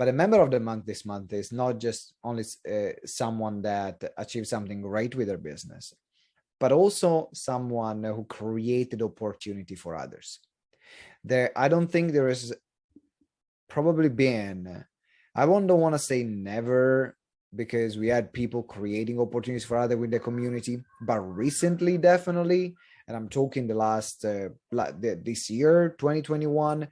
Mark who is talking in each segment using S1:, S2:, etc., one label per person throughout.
S1: But a member of the month this month is not just only someone that achieved something great with their business, but also someone who created opportunity for others. I don't think there has probably been, I don't want to say never, because we had people creating opportunities for others with the community, but recently, definitely, and I'm talking the last, this year, 2021,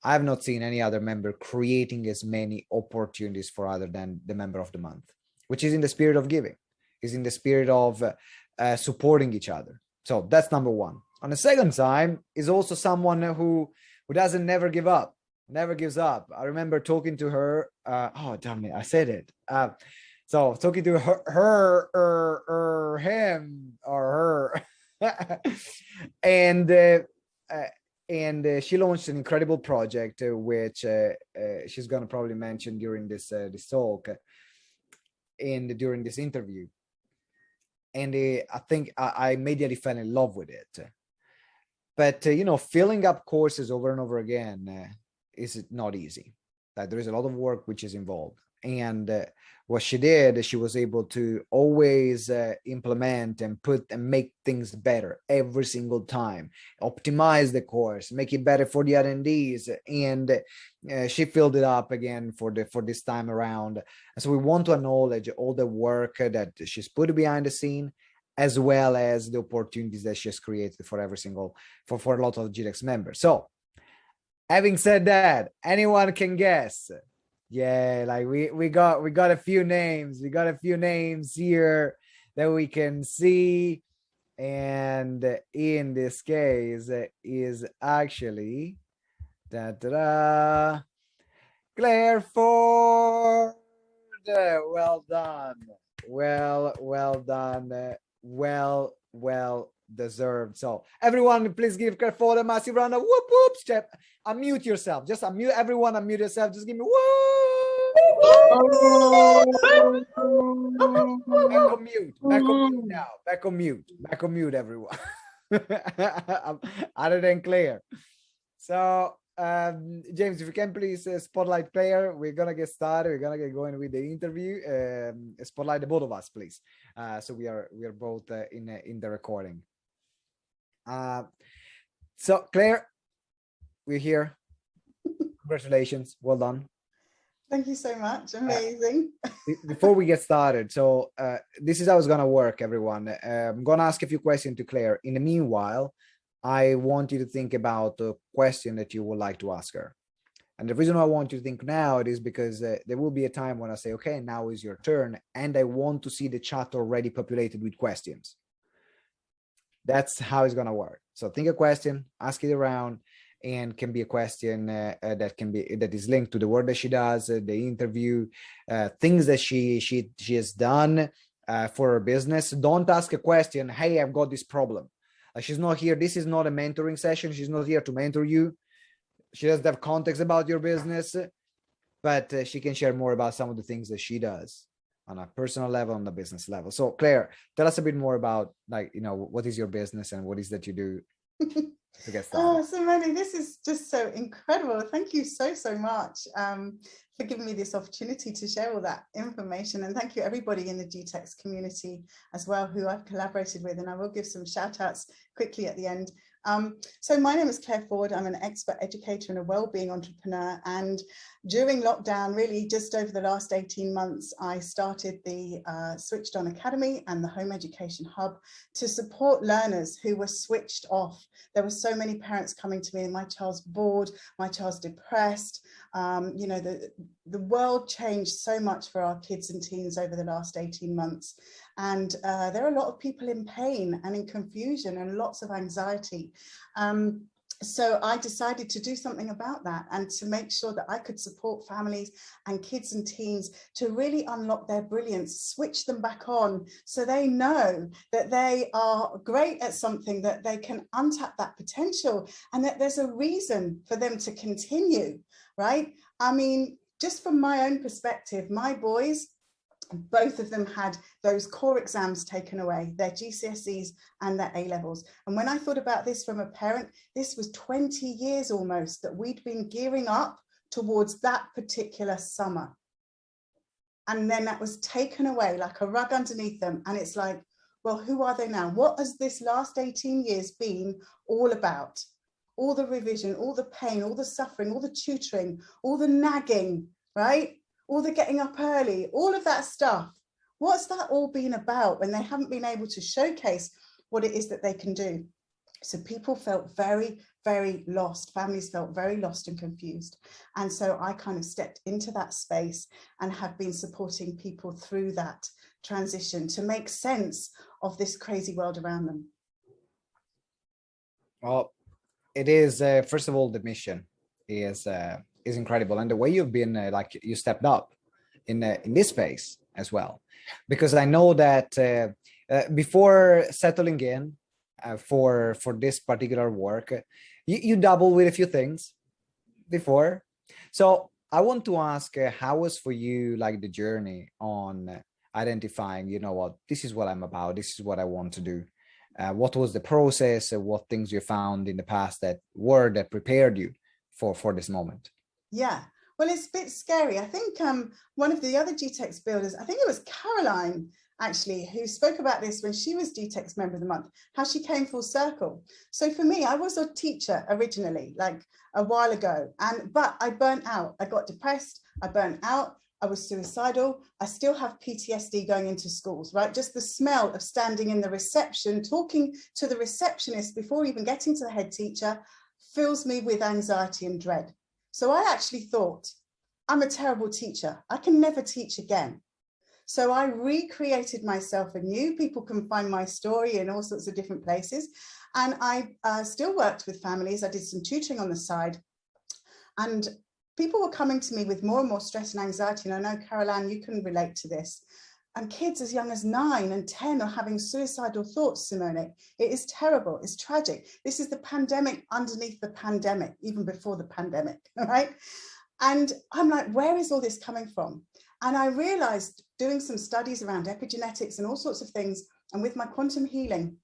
S1: I have not seen any other member creating as many opportunities for other than the member of the month, which is in the spirit of giving, is in the spirit of supporting each other. So that's number one. On the second time is also someone who doesn't never give up, never gives up. I remember talking to her. Oh, damn it, I said it. So talking to him or her, and she launched an incredible project, which she's going to probably mention during this talk and during this interview. And I think I immediately fell in love with it. But, filling up courses over and over again is not easy. There is a lot of work which is involved. And what she did, she was able to always implement and make things better every single time, optimize the course, make it better for the attendees. And she filled it up again for this time around. And so we want to acknowledge all the work that she's put behind the scene, as well as the opportunities that she's created for a lot of GTeX members. So having said that, anyone can guess. Yeah, like we got a few names. We got a few names here that we can see. And in this case is actually Clare Ford. Well done. Well done. Well deserved. So everyone, please give Clare Ford a massive round of whoop whoops. Unmute yourself. Just unmute everyone. Unmute yourself. Just give me whoop. Back on mute now. Back on mute, everyone. Other than Claire. So James, if you can please spotlight Claire. We're gonna get started. We're gonna get going with the interview. Spotlight the both of us, please. So we are both in the recording. So Claire, we're here. Congratulations, well done.
S2: Thank you so much. Amazing.
S1: Before we get started, so this is how it's gonna work, everyone. I'm gonna ask a few questions to Claire. In the meanwhile, I want you to think about a question that you would like to ask her. And the reason I want you to think now it is because there will be a time when I say, okay, now is your turn, and I want to see the chat already populated with questions. That's how it's gonna work. So think a question, ask it around, and can be a question that is linked to the work that she does, the interview, things that she has done for her business. Don't ask a question, hey, I've got this problem. She's not here. This is not a mentoring session. She's not here to mentor you. She doesn't have context about your business, but she can share more about some of the things that she does on a personal level, on the business level. So Claire, tell us a bit more about, what is your business and what is that you do to get started.
S2: Oh, Simone, this is just so incredible. Thank you so much for giving me this opportunity to share all that information. And thank you everybody in the GTeX community as well, who I've collaborated with. And I will give some shout outs quickly at the end. So my name is Clare Ford. I'm an expert educator and a wellbeing entrepreneur. And during lockdown, really just over the last 18 months, I started the SwitchedON Academy and the Home Education Hub to support learners who were switched off. There were so many parents coming to me, my child's bored, my child's depressed. The world changed so much for our kids and teens over the last 18 months. And there are a lot of people in pain and in confusion and lots of anxiety. So I decided to do something about that and to make sure that I could support families and kids and teens to really unlock their brilliance, switch them back on so they know that they are great at something, that they can untap that potential and that there's a reason for them to continue, right? I mean, just from my own perspective, my boys, both of them had those core exams taken away, their GCSEs and their A-levels. And when I thought about this from a parent, this was 20 years almost that we'd been gearing up towards that particular summer. And then that was taken away like a rug underneath them. And it's like, well, who are they now? What has this last 18 years been all about? All the revision, all the pain, all the suffering, all the tutoring, all the nagging, right? All the getting up early, all of that stuff. What's that all been about when they haven't been able to showcase what it is that they can do? So people felt very, very lost. Families felt very lost and confused. And so I kind of stepped into that space and have been supporting people through that transition to make sense of this crazy world around them.
S1: Well, it is, first of all, the mission is incredible. And the way you've been, like you stepped up in this space as well. Because I know that before settling in for this particular work, you dabble with a few things before. So I want to ask, how was for you like the journey on identifying, you know what, this is what I'm about, this is what I want to do. What was the process? What things you found in the past that prepared you for this moment?
S2: Yeah, well, it's a bit scary. I think one of the other GTeX builders, I think it was Caroline, actually, who spoke about this when she was GTeX Member of the Month, how she came full circle. So for me, I was a teacher originally, like a while ago, but I burnt out. I got depressed, I burnt out, I was suicidal. I still have PTSD going into schools, right? Just the smell of standing in the reception, talking to the receptionist before even getting to the head teacher fills me with anxiety and dread. So I actually thought, I'm a terrible teacher. I can never teach again. So I recreated myself anew. People can find my story in all sorts of different places. And I still worked with families. I did some tutoring on the side. And people were coming to me with more and more stress and anxiety. And I know, Caroline, you can relate to this. And kids as young as 9 and 10 are having suicidal thoughts, Simone. It is terrible. It's tragic. This is the pandemic underneath the pandemic, even before the pandemic, right? And I'm like, where is all this coming from? And I realized, doing some studies around epigenetics and all sorts of things, and with my quantum healing,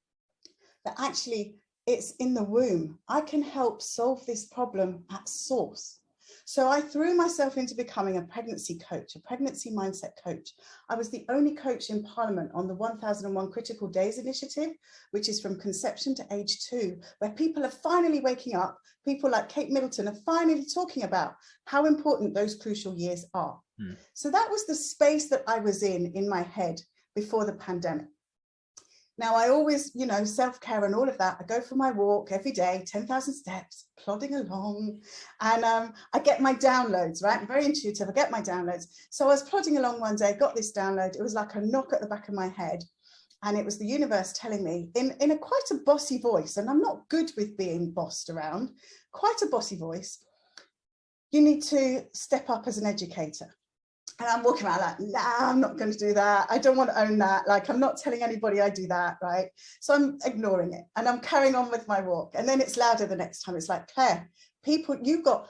S2: that actually it's in the womb. I can help solve this problem at source. So I threw myself into becoming a pregnancy coach, a pregnancy mindset coach. I was the only coach in Parliament on the 1001 Critical Days Initiative, which is from conception to age 2, where people are finally waking up. People like Kate Middleton are finally talking about how important those crucial years are. So that was the space that I was in my head before the pandemic. Now, I always, you know, self-care and all of that. I go for my walk every day, 10,000 steps, plodding along. And I get my downloads, right? I'm very intuitive. I get my downloads. So I was plodding along one day, got this download. It was like a knock at the back of my head. And it was the universe telling me in a quite a bossy voice, and I'm not good with being bossed around, quite a bossy voice, you need to step up as an educator. And I'm walking around like, nah, I'm not going to do that. I don't want to own that. Like, I'm not telling anybody I do that, right? So I'm ignoring it and I'm carrying on with my walk. And then it's louder the next time. It's like, Claire, people, you've got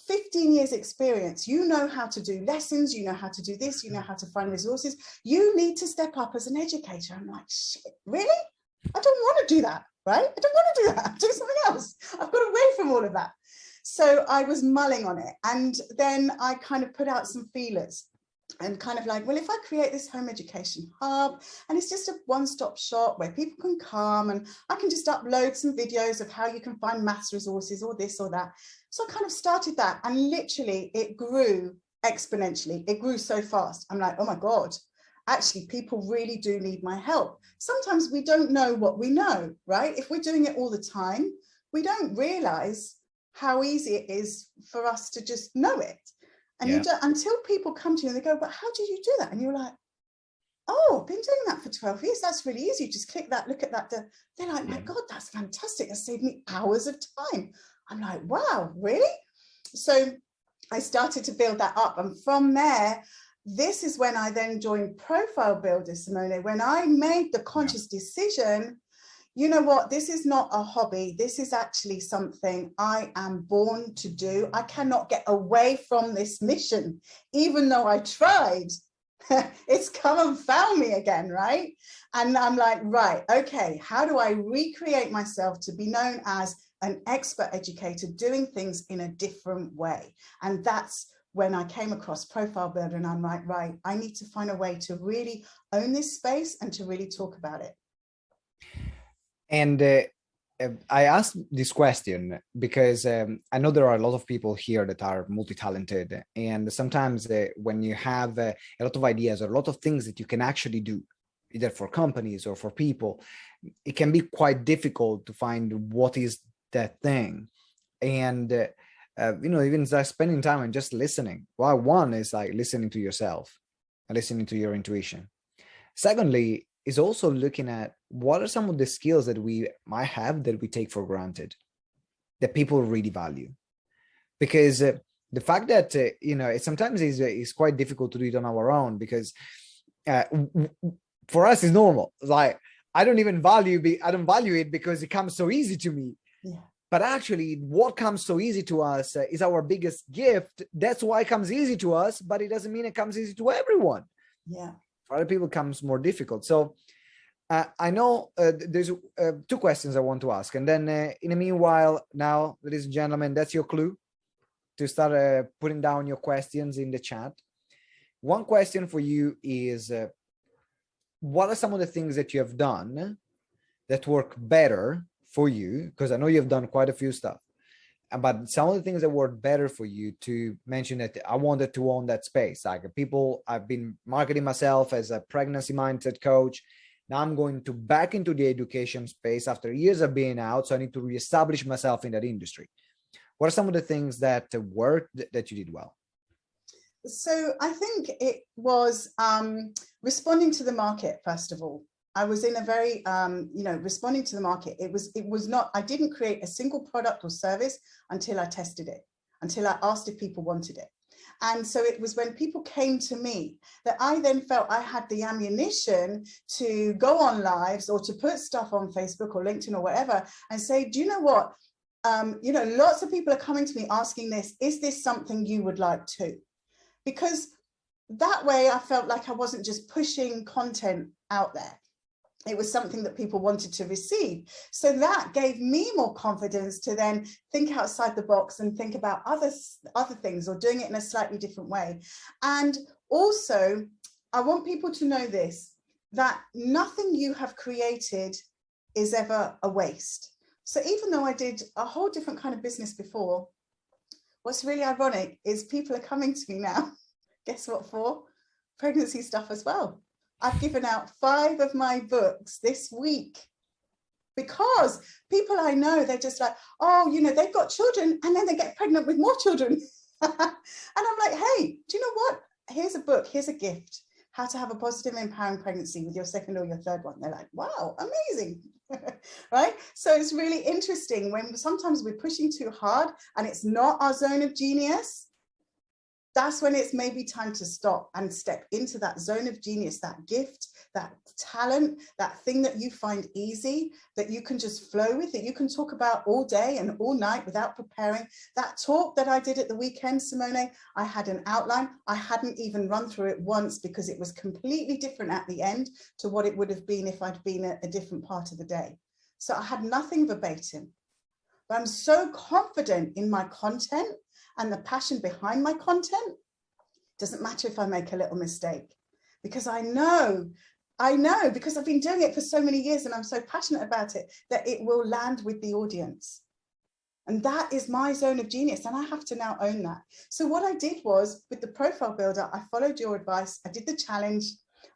S2: 15 years experience. You know how to do lessons. You know how to do this. You know how to find resources. You need to step up as an educator. I'm like, shit, really? I don't want to do that, right? I don't want to do that. Do something else. I've got away from all of that. So I was mulling on it. And then I kind of put out some feelers and kind of like, well, if I create this home education hub and it's just a one-stop shop where people can come and I can just upload some videos of how you can find maths resources or this or that. So I kind of started that and literally it grew exponentially. It grew so fast. I'm like, oh my God, actually people really do need my help. Sometimes we don't know what we know, right? If we're doing it all the time, we don't realize how easy it is for us to just know it. And you don't, until people come to you and they go, but how did you do that? And you're like, oh, I've been doing that for 12 years. That's really easy. Just click that, look at that. They're like, my God, that's fantastic. That saved me hours of time. I'm like, wow, really? So I started to build that up. And from there, this is when I then joined Profile Builder, Simone, when I made the conscious decision, you know what, this is not a hobby. This is actually something I am born to do. I cannot get away from this mission, even though I tried. It's come and found me again, right? And I'm like, right, okay, how do I recreate myself to be known as an expert educator doing things in a different way. And that's when I came across Profile Builder, and I'm like, right, I need to find a way to really own this space and to really talk about it.
S1: And I asked this question because I know there are a lot of people here that are multi-talented, and sometimes when you have a lot of ideas or a lot of things that you can actually do, either for companies or for people, it can be quite difficult to find what is that thing. And even just spending time and just listening. Well, one is like listening to yourself and listening to your intuition. Secondly, is also looking at what are some of the skills that we might have that we take for granted, that people really value. Because the fact that, it sometimes is quite difficult to do it on our own, because for us it's normal. Like, I don't value it because it comes so easy to me.
S2: Yeah.
S1: But actually, what comes so easy to us is our biggest gift. That's why it comes easy to us, but it doesn't mean it comes easy to everyone.
S2: Yeah.
S1: For other people, it comes more difficult. So I know there's two questions I want to ask. And then in the meanwhile, now, ladies and gentlemen, that's your clue to start putting down your questions in the chat. One question for you is, what are some of the things that you have done that work better for you? Because I know you've done quite a few stuff, but some of the things that work better for you, to mention that I wanted to own that space. Like, I've been marketing myself as a pregnancy mindset coach. Now I'm going back into the education space after years of being out. So I need to reestablish myself in that industry. What are some of the things that worked that you did well?
S2: So I think it was responding to the market, first of all. I was in a very, responding to the market. It was not, I didn't create a single product or service until I tested it, until I asked if people wanted it. And so it was when people came to me that I then felt I had the ammunition to go on lives or to put stuff on Facebook or LinkedIn or whatever and say, do you know what? Lots of people are coming to me asking this, is this something you would like to? Because that way I felt like I wasn't just pushing content out there. It was something that people wanted to receive. So that gave me more confidence to then think outside the box and think about other things, or doing it in a slightly different way. And also, I want people to know this, that nothing you have created is ever a waste. So even though I did a whole different kind of business before, what's really ironic is people are coming to me now. Guess what for? Pregnancy stuff as well. I've given out 5 of my books this week because people I know, they're just like, oh, they've got children and then they get pregnant with more children. And I'm like, hey, do you know what? Here's a book, here's a gift. How to have a positive, empowering pregnancy with your second or your third one. They're like, wow, amazing. Right? So it's really interesting when sometimes we're pushing too hard and it's not our zone of genius. That's when it's maybe time to stop and step into that zone of genius, that gift, that talent, that thing that you find easy, that you can just flow with, that you can talk about all day and all night without preparing. That talk that I did at the weekend, Simone, I had an outline. I hadn't even run through it once because it was completely different at the end to what it would have been if I'd been at a different part of the day. So I had nothing verbatim, but I'm so confident in my content and the passion behind my content. Doesn't matter if I make a little mistake, because I know because I've been doing it for so many years and I'm so passionate about it, that it will land with the audience. And that is my zone of genius, and I have to now own that. So what I did was, with the profile builder, I followed your advice. I did the challenge.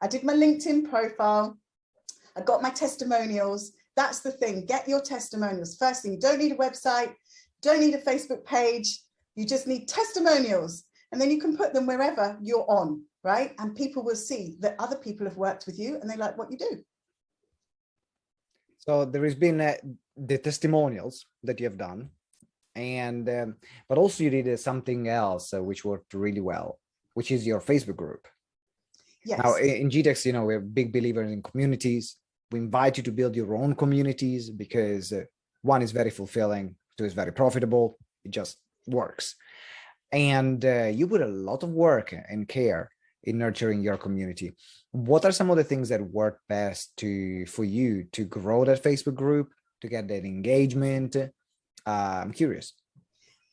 S2: I did my LinkedIn profile. I got my testimonials. That's the thing. Get your testimonials. First thing, you don't need a website, don't need a Facebook page. You just need testimonials, and then you can put them wherever you're on, right? And people will see that other people have worked with you and they like what you do.
S1: So there has been the testimonials that you have done, and but also you did something else which worked really well, which is your Facebook group.
S2: Yes.
S1: Now in GTeX, we're big believers in communities. We invite you to build your own communities because one is very fulfilling, two is very profitable. It just works. And you put a lot of work and care in nurturing your community. What are some of the things that work best for you to grow that Facebook group, to get that engagement, I'm curious.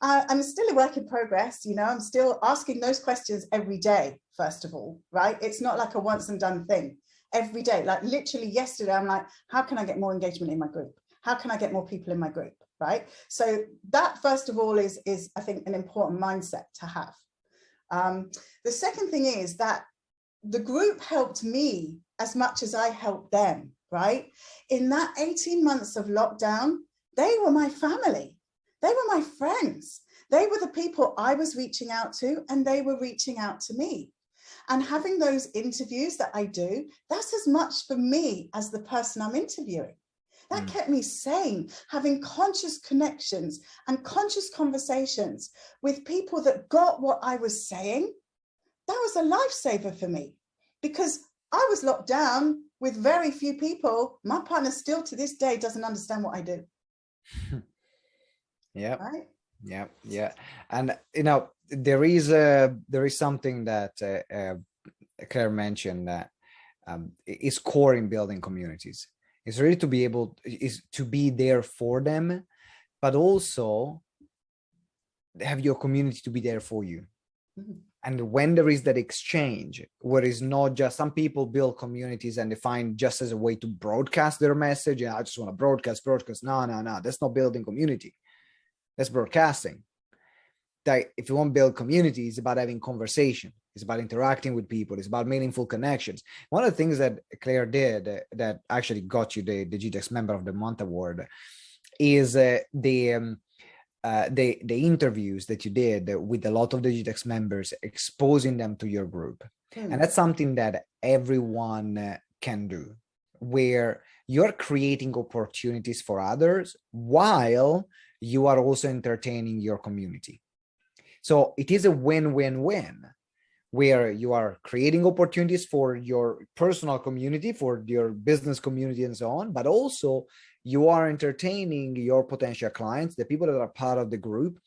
S2: I'm still a work in progress. I'm still asking those questions every day, first of all, right? It's not like a once and done thing. Every day, like literally yesterday, I'm like, how can I get more engagement in my group? How can I get more people in my group, right? So that, first of all, is I think, an important mindset to have. The second thing is that the group helped me as much as I helped them, right? In that 18 months of lockdown, they were my family. They were my friends. They were the people I was reaching out to, and they were reaching out to me. And having those interviews that I do, that's as much for me as the person I'm interviewing. That kept me sane, having conscious connections and conscious conversations with people that got what I was saying. That was a lifesaver for me, because I was locked down with very few people. My partner still to this day doesn't understand what I do.
S1: Yeah.
S2: Right?
S1: Yeah. And there is something that Claire mentioned that is core in building communities. It's really to be there for them, but also have your community to be there for you. Mm-hmm. And when there is that exchange, where it's not just, some people build communities and they find just as a way to broadcast their message. And I just want to broadcast. No. That's not building community. That's broadcasting. That if you want to build community, it's about having conversation. It's about interacting with people. It's about meaningful connections. One of the things that Claire did that actually got you the GTeX Member of the Month award is the interviews that you did with a lot of the GTeX members, exposing them to your group. And that's something that everyone can do, where you're creating opportunities for others while you are also entertaining your community. So it is a win-win-win, where you are creating opportunities for your personal community, for your business community and so on, but also you are entertaining your potential clients, the people that are part of the group.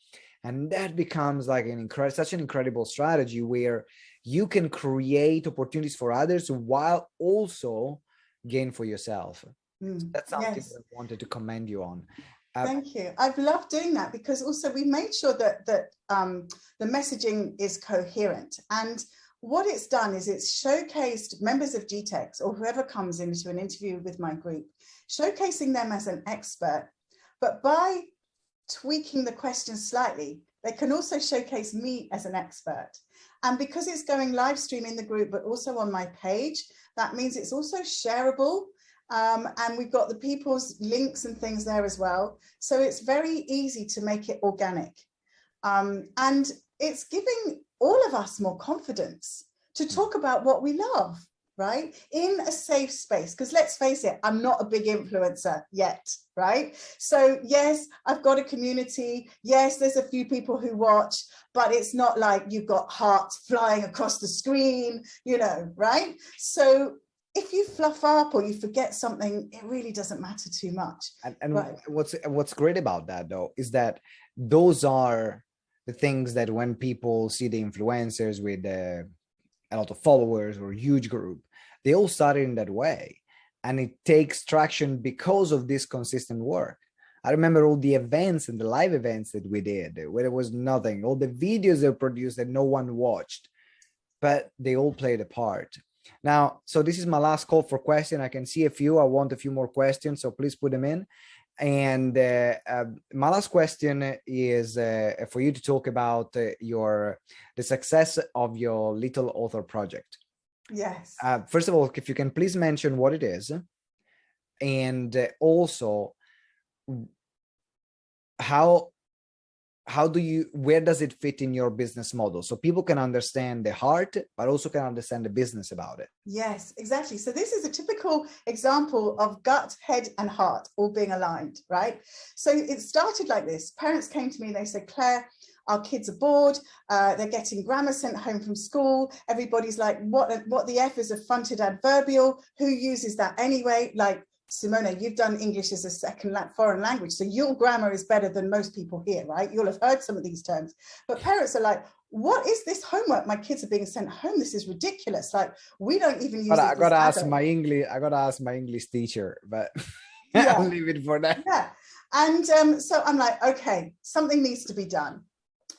S1: And that becomes like such an incredible strategy, where you can create opportunities for others while also gain for yourself. So that's something that I wanted to commend you on.
S2: Thank you. I've loved doing that, because also we made sure that the messaging is coherent. And what it's done is it's showcased members of GTeX, or whoever comes into an interview with my group, showcasing them as an expert. But by tweaking the questions slightly, they can also showcase me as an expert. And because it's going live stream in the group, but also on my page, that means it's also shareable. And we've got the people's links and things there as well. So it's very easy to make it organic. And it's giving all of us more confidence to talk about what we love, right? In a safe space, because let's face it, I'm not a big influencer yet, right? So yes, I've got a community. Yes, there's a few people who watch, but it's not like you've got hearts flying across the screen, right? So if you fluff up or you forget something, it really doesn't matter too much.
S1: And right. What's great about that, though, is that those are the things that when people see the influencers with a lot of followers or a huge group, they all started in that way. And it takes traction because of this consistent work. I remember all the events and the live events that we did, where there was nothing, all the videos they produced that no one watched, but they all played a part. Now, so this is my last call for question. I can see a few. I want a few more questions, so please put them in. And my last question is for you to talk about the success of your Little Author project.
S2: Yes.
S1: First of all, if you can please mention what it is, and also where does it fit in your business model, so people can understand the heart, but also can understand the business about it?
S2: Yes, exactly. So this is a typical example of gut, head, and heart all being aligned, right? So it started like this. Parents came to me, they said, Claire, our kids are bored. They're getting grammar sent home from school. Everybody's like, what the F is a fronted adverbial? Who uses that anyway? Like, Simone, you've done English as a second foreign language, so your grammar is better than most people here, right? You'll have heard some of these terms. But parents are like, what is this homework my kids are being sent home? This is ridiculous. Like, we don't even use it.
S1: I gotta ask my English teacher, but yeah. I'll leave it for that.
S2: Yeah. And so I'm like, okay, something needs to be done.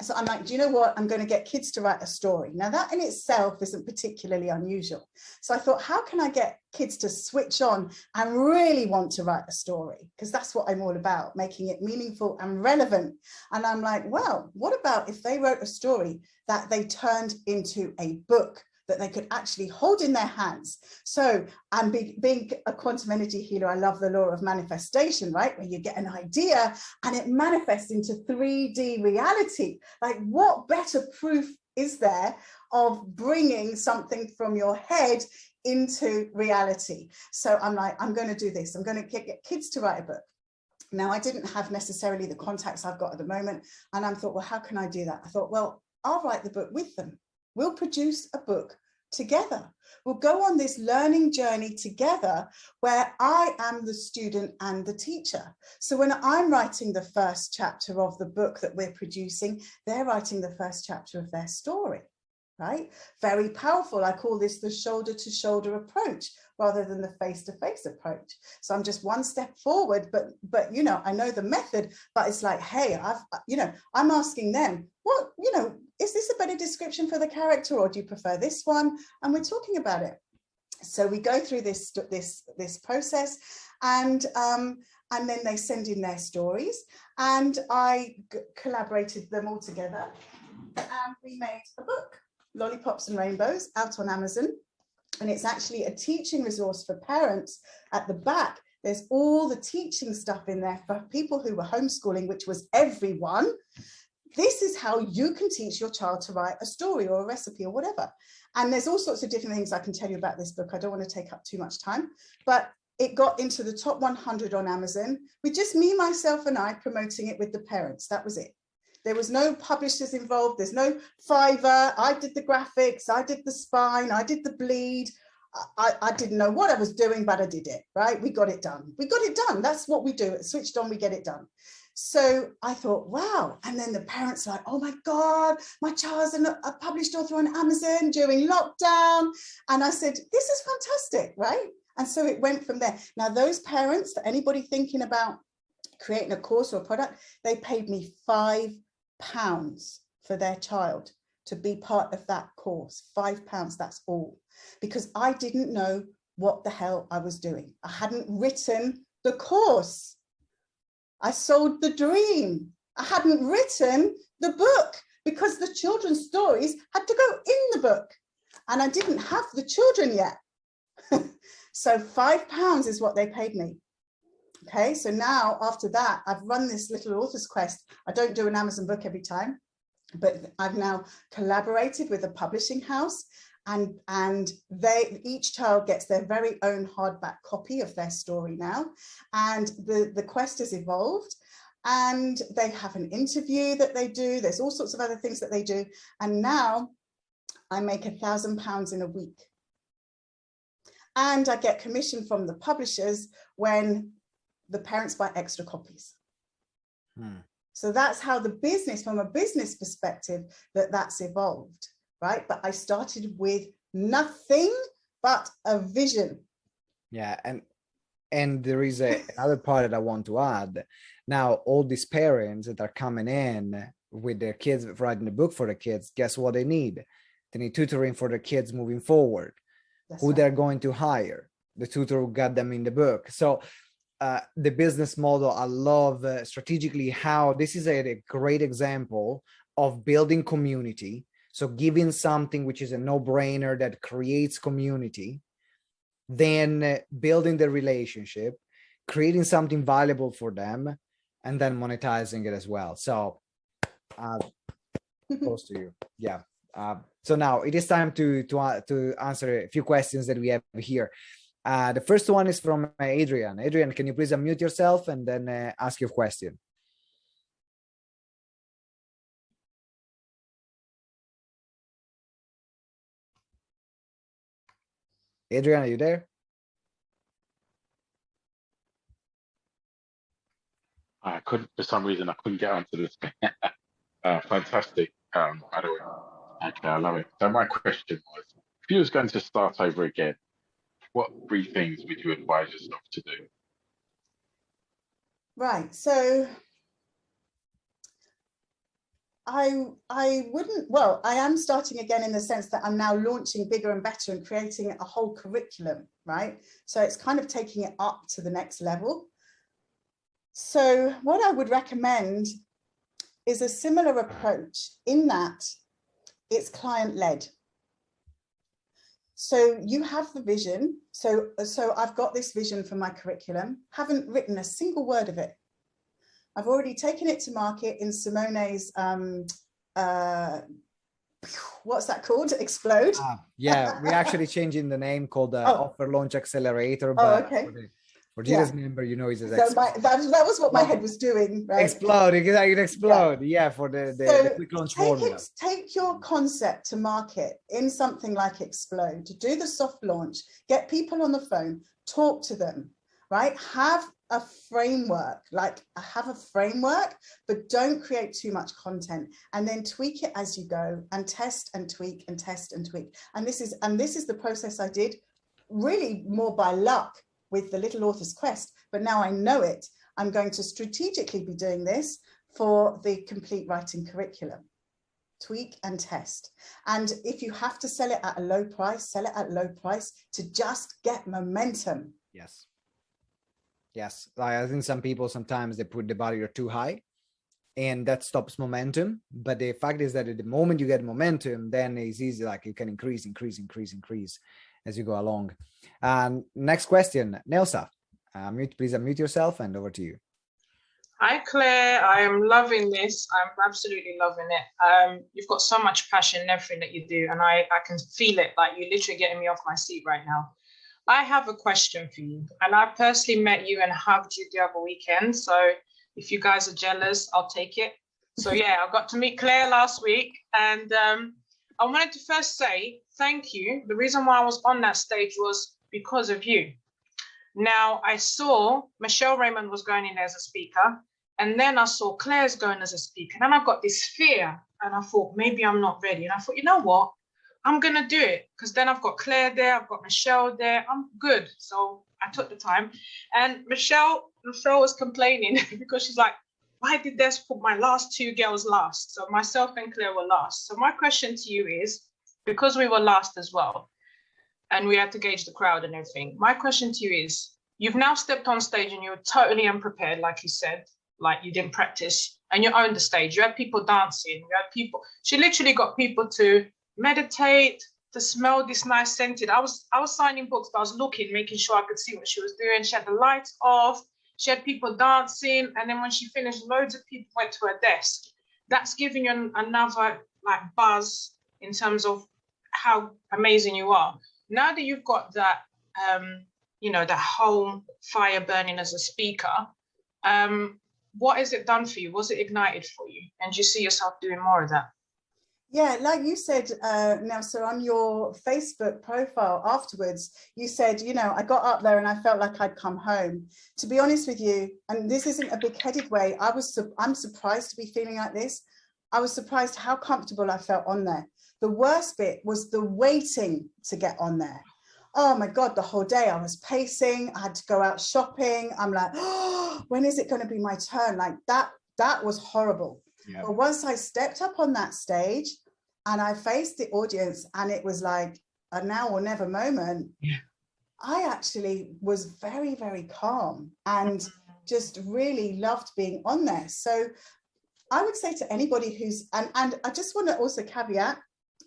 S2: So I'm like, do you know what? I'm going to get kids to write a story. Now that in itself isn't particularly unusual. So I thought, how can I get kids to switch on and really want to write a story? Because that's what I'm all about, making it meaningful and relevant. And I'm like, well, what about if they wrote a story that they turned into a book that they could actually hold in their hands? So, and being a quantum energy healer, I love the law of manifestation, right? Where you get an idea and it manifests into 3D reality. Like, what better proof is there of bringing something from your head into reality? So I'm like, I'm going to do this. I'm going to get kids to write a book. Now, I didn't have necessarily the contacts I've got at the moment. And I thought, well, how can I do that? I thought, well, I'll write the book with them. We'll produce a book together. We'll go on this learning journey together where I am the student and the teacher. So when I'm writing the first chapter of the book that we're producing, they're writing the first chapter of their story, right? Very powerful. I call this the shoulder to shoulder approach rather than the face-to-face approach. So I'm just one step forward, but you know, I know the method, but it's like, hey, I'm asking them, what, is this a better description for the character, or do you prefer this one? And we're talking about it. So we go through this process, and then they send in their stories, and I collaborated them all together, and we made a book, Lollipops and Rainbows, out on Amazon. And it's actually a teaching resource for parents. At the back, there's all the teaching stuff in there for people who were homeschooling, which was everyone. This is how you can teach your child to write a story or a recipe or whatever. And there's all sorts of different things I can tell you about this book. I don't want to take up too much time, but it got into the top 100 on Amazon with just me, myself, and I promoting it with the parents. That was it. There was no publishers involved. There's no Fiverr. I did the graphics. I did the spine. I did the bleed. I didn't know what I was doing, but I did it, right? We got it done. We got it done. That's what we do at SwitchedON. We get it done. So I thought, wow. And then the parents are like, oh my God, my child's a published author on Amazon during lockdown. And I said, this is fantastic, right? And so it went from there. Now, those parents, for anybody thinking about creating a course or a product, they paid me £5 for their child to be part of that course. £5, that's all. Because I didn't know what the hell I was doing. I hadn't written the course. I sold the dream. I hadn't written the book because the children's stories had to go in the book. And I didn't have the children yet. So £5 is what they paid me. Okay, so now after that, I've run this little author's quest. I don't do an Amazon book every time, but I've now collaborated with a publishing house, and each child gets their very own hardback copy of their story now. And the quest has evolved, and they have an interview that they do. There's all sorts of other things that they do. And now I make £1,000 in a week. And I get commission from the publishers when the parents buy extra copies. So that's how the business, from a business perspective, that's evolved, right? But I started with nothing but a vision.
S1: Yeah, and there is another part that I want to add. Now, all these parents that are coming in with their kids, writing the book for the kids, guess what they need? They need tutoring for their kids moving forward. That's who right. They're going to hire, the tutor who got them in the book. So the business model, I love strategically how this is a great example of building community. So giving something which is a no-brainer that creates community, then building the relationship, creating something valuable for them, and then monetizing it as well. So close to you. Yeah. So now it is time to answer a few questions that we have here. The first one is from Adrian. Adrian, can you please unmute yourself and then ask your question? Adrian, are you there?
S3: I couldn't, for some reason, I couldn't get onto this. Fantastic, by the way. Okay, I love it. So my question was, if you was going to start over again, what 3 things would you advise yourself to do?
S2: Right. So I wouldn't, well, I am starting again in the sense that I'm now launching bigger and better and creating a whole curriculum, right? So it's kind of taking it up to the next level. So what I would recommend is a similar approach in that it's client-led. So you have the vision. So I've got this vision for my curriculum, haven't written a single word of it. I've already taken it to market in Simone's, what's that called? Explode.
S1: Yeah, we're actually changing the name called Offer Launch Accelerator. But
S2: okay.
S1: For Gita's member, you know, it's
S2: so that was what my head was doing, right?
S1: Explode, it explode. Yeah, for the quick launch formula.
S2: Take your concept to market in something like Explode. Do the soft launch, get people on the phone, talk to them, right? Have a framework, but don't create too much content, and then tweak it as you go and test and tweak and test and tweak. And this is the process I did, really more by luck with the Little Author's Quest, but now I know it. I'm going to strategically be doing this for the complete writing curriculum. Tweak and test. And if you have to sell it at a low price, sell it at low price to just get momentum.
S1: Yes. Yes. I think some people, sometimes they put the barrier too high and that stops momentum. But the fact is that at the moment you get momentum, then it's easy, like you can increase as you go along. Next question, Nelsa. Please unmute yourself and over to you.
S4: Hi, Claire. I am loving this. I'm absolutely loving it. You've got so much passion in everything that you do, and I can feel it. Like, you're literally getting me off my seat right now. I have a question for you, and I personally met you and hugged you the other weekend. So if you guys are jealous, I'll take it. So yeah, I got to meet Claire last week, and I wanted to first say thank you. The reason why I was on that stage was because of you. Now, I saw Michelle Raymond was going in as a speaker, and then I saw Claire's going as a speaker, and then I got this fear, and I thought, maybe I'm not ready. And I thought, you know what? I'm going to do it, because then I've got Claire there, I've got Michelle there, I'm good. So I took the time, and Michelle was complaining because she's like, why did Des put my last two girls last? So myself and Claire were last. So my question to you is, because we were last as well, and we had to gauge the crowd and everything, my question to you is, you've now stepped on stage and you were totally unprepared, like you said, like you didn't practice, and you owned the stage. You had people dancing, she literally got people to meditate, to smell this nice scented. I was signing books, but I was looking, making sure I could see what she was doing. She had the lights off, she had people dancing, and then when she finished, loads of people went to her desk. That's giving you another like buzz in terms of how amazing you are. Now that you've got that, that whole fire burning as a speaker, what has it done for you? Was it ignited for you? And do you see yourself doing more of that?
S2: Yeah, like you said, Nelsa, on your Facebook profile afterwards, you said, I got up there and I felt like I'd come home. To be honest with you, and this isn't a big-headed way, I'm surprised to be feeling like this. I was surprised how comfortable I felt on there. The worst bit was the waiting to get on there. Oh my God, the whole day I was pacing, I had to go out shopping. I'm like, oh, when is it going to be my turn? Like that was horrible. Yeah. But once I stepped up on that stage and I faced the audience and it was like a now or never moment, yeah, I actually was very, very calm and just really loved being on there. So I would say to anybody who's, and I just want to also caveat,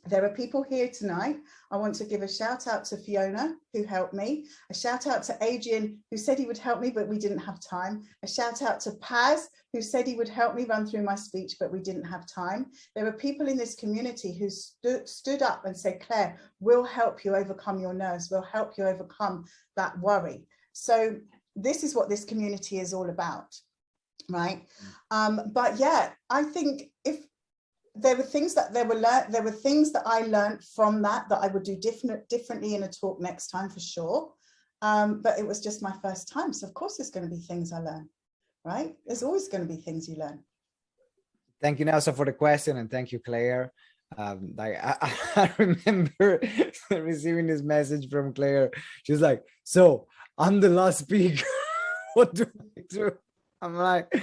S2: there are people here tonight. I want to give a shout out to Fiona, who helped me. A shout out to Adrian, who said he would help me, but we didn't have time. A shout out to Paz, who said he would help me run through my speech, but we didn't have time. There are people in this community who stood up and said, Claire, we'll help you overcome your nerves. We'll help you overcome that worry. So this is what this community is all about, right? But yeah, I think if there were things that I learned from that I would do differently in a talk next time for sure. But it was just my first time. So of course there's going to be things I learn, right? There's always going to be things you learn.
S1: Thank you, Nelsa, for the question. And thank you, Claire. I remember receiving this message from Claire. She's like, so I'm the last speaker. What do I do? I'm like,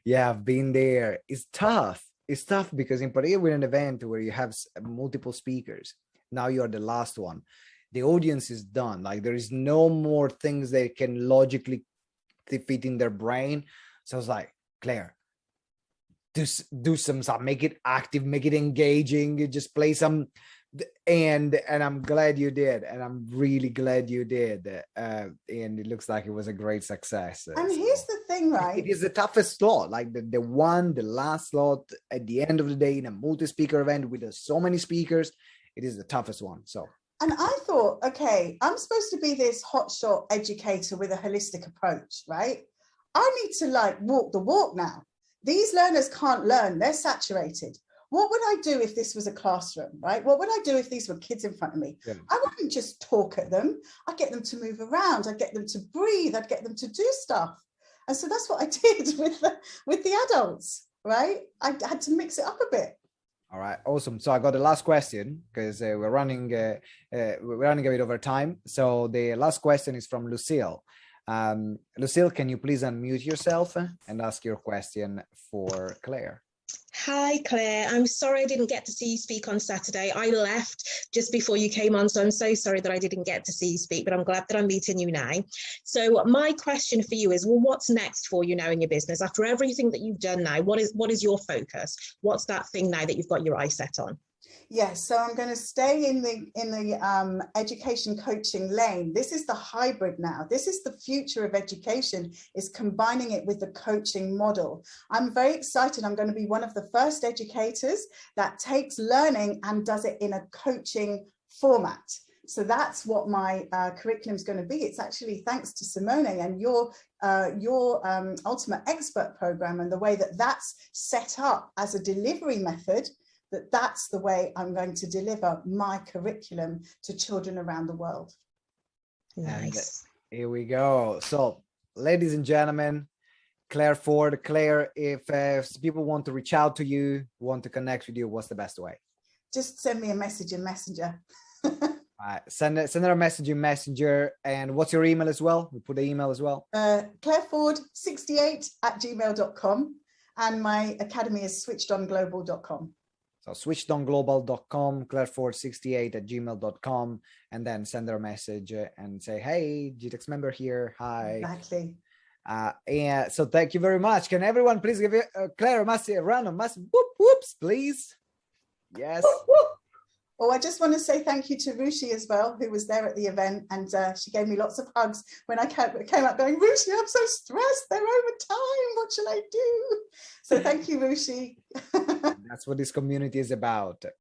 S1: yeah, I've been there. It's tough. It's tough because in particular with an event where you have multiple speakers, now you're the last one. The audience is done. Like there is no more things they can logically fit in their brain. So I was like, Claire, do some stuff, make it active, make it engaging, just play some. And I'm glad you did, and I'm really glad you did, and it looks like it was a great success.
S2: And here's the thing, right?
S1: It is the toughest slot, like the last slot at the end of the day in a multi-speaker event with so many speakers. It is the toughest one. So,
S2: and I thought, okay, I'm supposed to be this hotshot educator with a holistic approach, right? I need to like walk the walk now. These learners can't learn, they're saturated. What would I do if this was a classroom, right? What would I do if these were kids in front of me? Yeah. I wouldn't just talk at them. I'd get them to move around. I'd get them to breathe. I'd get them to do stuff. And so that's what I did with the adults, right? I had to mix it up a bit.
S1: All right, awesome. So I got the last question because we're running a bit over time. So the last question is from Lucille. Lucille, can you please unmute yourself and ask your question for Claire?
S5: Hi, Claire. I'm sorry I didn't get to see you speak on Saturday. I left just before you came on, so I'm so sorry that I didn't get to see you speak, but I'm glad that I'm meeting you now. So my question for you is, well, what's next for you now in your business? After everything that you've done now, what is your focus? What's that thing now that you've got your eye set on?
S2: Yes, so I'm going to stay in the education coaching lane. This is the hybrid now. This is the future of education, is combining it with the coaching model. I'm very excited. I'm going to be one of the first educators that takes learning and does it in a coaching format. So that's what my curriculum is going to be. It's actually thanks to Simone and your Ultimate Expert program and the way that that's set up as a delivery method. That's the way I'm going to deliver my curriculum to children around the world.
S5: Nice.
S1: And here we go. So, ladies and gentlemen, Clare Ford. Claire, if people want to reach out to you, want to connect with you, what's the best way?
S2: Just send me a message in Messenger.
S1: Send her a message in Messenger. And what's your email as well? We put the email as well.
S2: clareford68@gmail.com. And my academy is switchedonglobal.com.
S1: So switchedonglobal.com, clareford68@gmail.com, and then send her a message and say, hey, GTeX member here. Hi.
S2: Exactly.
S1: And so thank you very much. Can everyone please give Claire a massive round of massive whoops, please? Yes.
S2: Whoop, whoop. Oh, I just want to say thank you to Rushi as well, who was there at the event, and she gave me lots of hugs when I came up going, Rushi, I'm so stressed, they're over time, what shall I do? So thank you, Rushi.
S1: That's what this community is about.